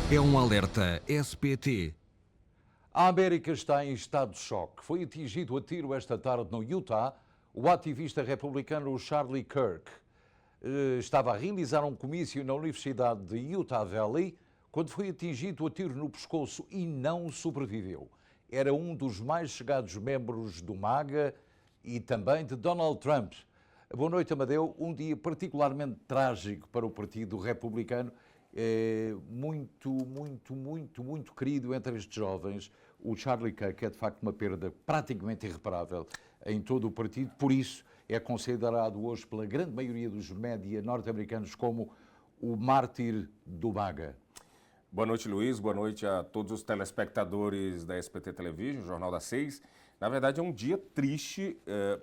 É um alerta SPT. A América está em estado de choque. Foi atingido a tiro esta tarde no Utah o ativista republicano Charlie Kirk. Estava a realizar um comício na Universidade de Utah Valley quando foi atingido a tiro no pescoço e não sobreviveu. Era um dos mais chegados membros do MAGA e também de Donald Trump. Boa noite, Amadeu. Um dia particularmente trágico para o Partido Republicano. Muito querido entre estes jovens. O Charlie Kirk é de facto uma perda praticamente irreparável em todo o partido, por isso é considerado hoje pela grande maioria dos média norte-americanos como o mártir do MAGA. Boa noite, Luiz. Boa noite a todos os telespectadores da SPT Television, Jornal das 6. Na verdade, é um dia triste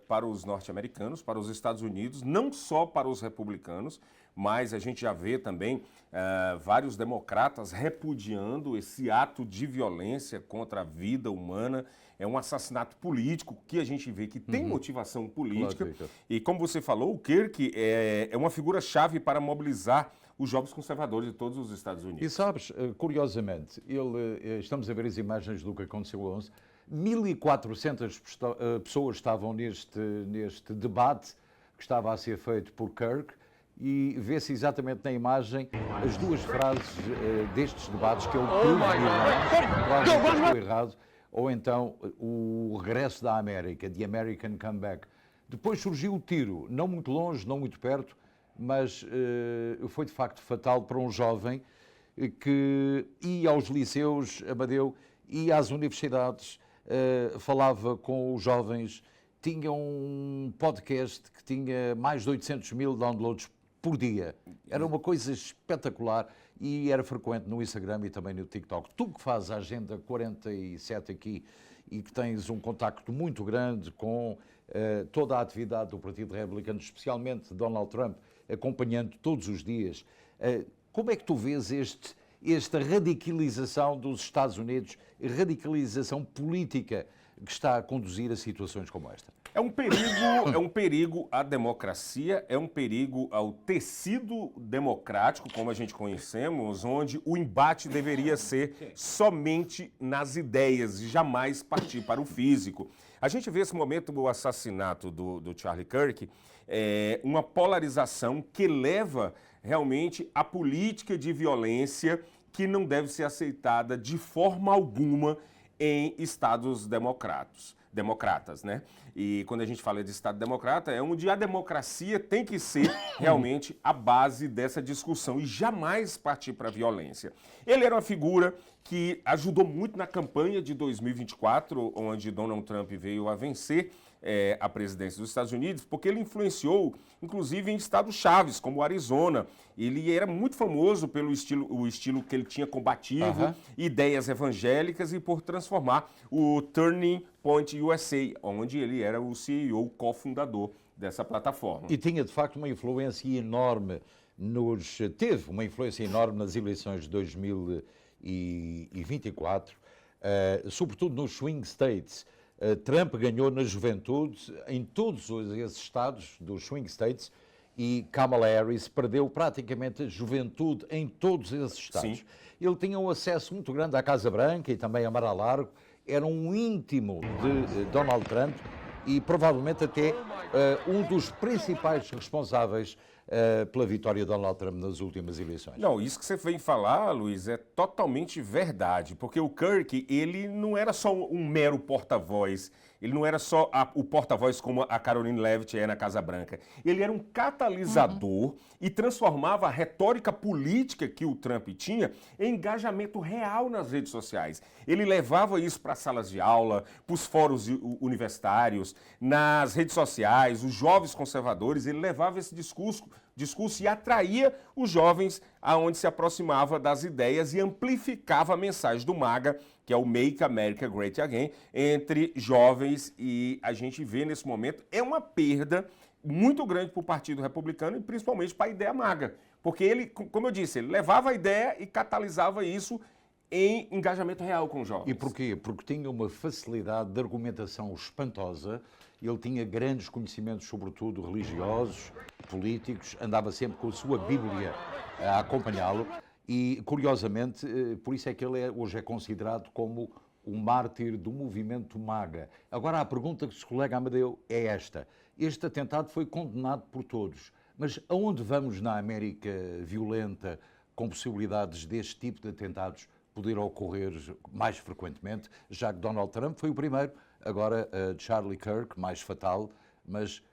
para os norte-americanos, para os Estados Unidos, não só para os republicanos, mas a gente já vê também vários democratas repudiando esse ato de violência contra a vida humana. É um assassinato político que a gente vê que tem motivação política. Claro. E como você falou, o Kirk é uma figura-chave para mobilizar os jovens conservadores de todos os Estados Unidos. E sabes, curiosamente, estamos a ver as imagens do que aconteceu ontem. 1.400 pessoas estavam neste debate que estava a ser feito por Kirk e vê-se exatamente na imagem as duas frases destes debates, que é o provavelmente estou errado, ou então o regresso da América, The American Comeback. Depois surgiu o tiro, não muito longe, não muito perto, mas foi de facto fatal para um jovem que ia aos liceus, Amadeu, ia às universidades, falava com os jovens, tinha um podcast que tinha mais de 800 mil downloads por dia. Era uma coisa espetacular e era frequente no Instagram e também no TikTok. Tu que fazes a Agenda 47 aqui e que tens um contacto muito grande com toda a atividade do Partido Republicano, especialmente Donald Trump, acompanhando todos os dias, como é que tu vês esta radicalização dos Estados Unidos, radicalização política que está a conduzir a situações como esta? É um perigo à democracia, é um perigo ao tecido democrático, como a gente conhecemos, onde o embate deveria ser somente nas ideias e jamais partir para o físico. A gente vê esse momento do assassinato do Charlie Kirk, uma polarização que leva realmente a política de violência que não deve ser aceitada de forma alguma em estados democratas, né? E quando a gente fala de Estado democrata, é onde a democracia tem que ser realmente a base dessa discussão e jamais partir para a violência. Ele era uma figura que ajudou muito na campanha de 2024, onde Donald Trump veio a vencer a presidência dos Estados Unidos, porque ele influenciou, inclusive, em estados chaves, como o Arizona. Ele era muito famoso pelo estilo que ele tinha combativo, ideias evangélicas e por transformar o Turning Point USA, onde ele era o CEO, cofundador dessa plataforma. E tinha, de facto, uma influência enorme teve uma influência enorme nas eleições de 2024, sobretudo nos swing states. Trump ganhou na juventude em todos esses estados dos swing states e Kamala Harris perdeu praticamente a juventude em todos esses estados. Sim. Ele tinha um acesso muito grande à Casa Branca e também a Mar-a-Lago, era um íntimo de Donald Trump e provavelmente até um dos principais responsáveis pela vitória de Donald Trump nas últimas eleições. Não, isso que você vem falar, Luiz, é totalmente verdade, porque o Kirk, ele não era só um mero porta-voz, ele não era só o porta-voz como a Caroline Leavitt é na Casa Branca. Ele era um catalisador e transformava a retórica política que o Trump tinha em engajamento real nas redes sociais. Ele levava isso para salas de aula, para os fóruns universitários, nas redes sociais, os jovens conservadores, ele levava esse discurso e atraía os jovens aonde se aproximava das ideias e amplificava a mensagem do MAGA, que é o Make America Great Again, entre jovens, e a gente vê nesse momento, é uma perda muito grande para o Partido Republicano e principalmente para a ideia MAGA, porque ele, como eu disse, ele levava a ideia e catalisava isso em engajamento real com os jovens. E porquê? Porque tinha uma facilidade de argumentação espantosa, ele tinha grandes conhecimentos, sobretudo religiosos, políticos, andava sempre com a sua Bíblia a acompanhá-lo E, curiosamente, por isso é que ele hoje é considerado como o mártir do movimento MAGA. Agora, a pergunta que o colega Amadeu é esta. Este atentado foi condenado por todos, mas aonde vamos na América violenta com possibilidades deste tipo de atentados poder ocorrer mais frequentemente, já que Donald Trump foi o primeiro, agora Charlie Kirk, mais fatal, mas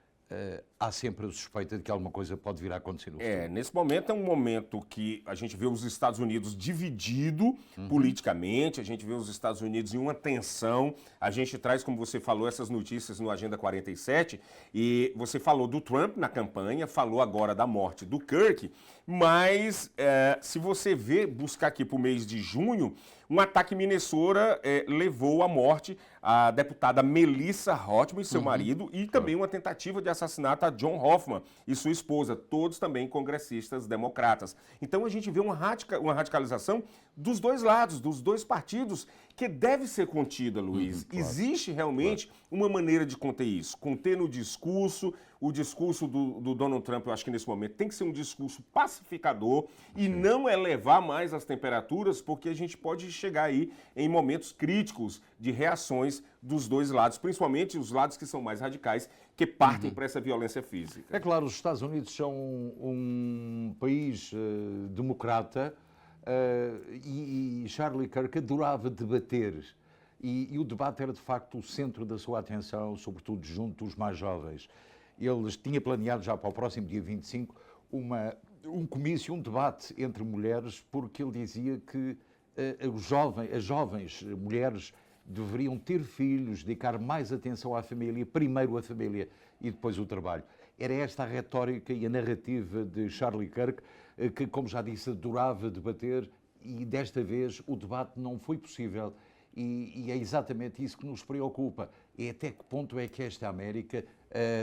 há sempre a suspeita de que alguma coisa pode vir a acontecer no futuro. Nesse momento é um momento que a gente vê os Estados Unidos dividido politicamente, a gente vê os Estados Unidos em uma tensão, a gente traz, como você falou, essas notícias no Agenda 47, e você falou do Trump na campanha, falou agora da morte do Kirk, mas se você buscar aqui para o mês de junho, um ataque em Minnesota levou à morte a deputada Melissa Hotman e seu marido, e também uma tentativa de assassinato a John Hoffman e sua esposa, todos também congressistas democratas. Então a gente vê uma radicalização dos dois lados, dos dois partidos, que deve ser contida, Luiz. Claro. Existe realmente uma maneira de conter isso, conter no discurso. O discurso do Donald Trump, eu acho que nesse momento tem que ser um discurso pacificador e não elevar mais as temperaturas, porque a gente pode chegar aí em momentos críticos de reações dos dois lados, principalmente os lados que são mais radicais, que partem para essa violência física. É claro, os Estados Unidos são um país democrata e Charlie Kirk adorava debater. E o debate era, de facto, o centro da sua atenção, sobretudo junto dos mais jovens. Ele tinha planeado já para o próximo dia 25 um comício, um debate entre mulheres, porque ele dizia que as jovens mulheres deveriam ter filhos, dedicar mais atenção à família, primeiro a família e depois o trabalho. Era esta a retórica e a narrativa de Charlie Kirk, que, como já disse, adorava debater, e desta vez o debate não foi possível. E é exatamente isso que nos preocupa. É até que ponto é que esta América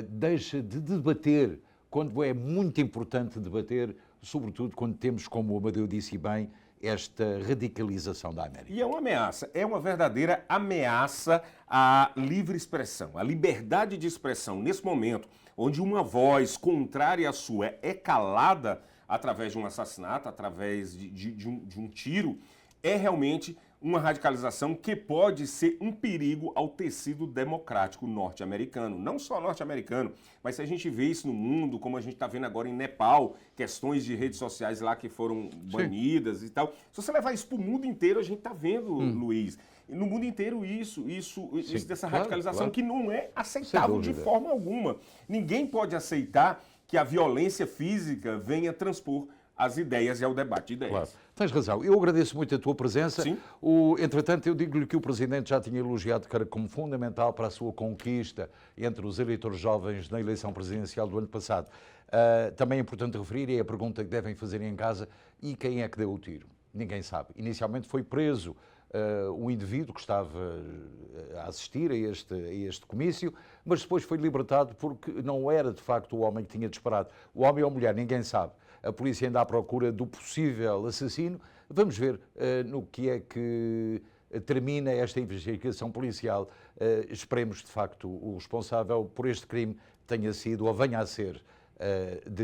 deixa de debater, quando é muito importante debater, sobretudo quando temos, como o Amadeu disse bem, esta radicalização da América. E é uma ameaça, é uma verdadeira ameaça à livre expressão, à liberdade de expressão. Nesse momento, onde uma voz contrária à sua é calada através de um assassinato, através de um tiro, é realmente uma radicalização que pode ser um perigo ao tecido democrático norte-americano. Não só norte-americano, mas se a gente vê isso no mundo, como a gente está vendo agora em Nepal, questões de redes sociais lá que foram banidas e tal. Se você levar isso para o mundo inteiro, a gente está vendo, Luiz. No mundo inteiro isso dessa radicalização que não é aceitável de forma alguma. Ninguém pode aceitar que a violência física venha transpor as ideias e ao debate de ideias. Claro. Tens razão. Eu agradeço muito a tua presença. Sim. Entretanto, eu digo-lhe que o Presidente já tinha elogiado Kirk como fundamental para a sua conquista entre os eleitores jovens na eleição presidencial do ano passado. Também é importante referir, é a pergunta que devem fazer em casa, e quem é que deu o tiro? Ninguém sabe. Inicialmente foi preso um indivíduo que estava a assistir a este comício, mas depois foi libertado porque não era de facto o homem que tinha disparado. O homem ou a mulher, ninguém sabe. A polícia ainda à procura do possível assassino. Vamos ver no que é que termina esta investigação policial. Esperemos, de facto, o responsável por este crime tenha sido ou venha a ser detido.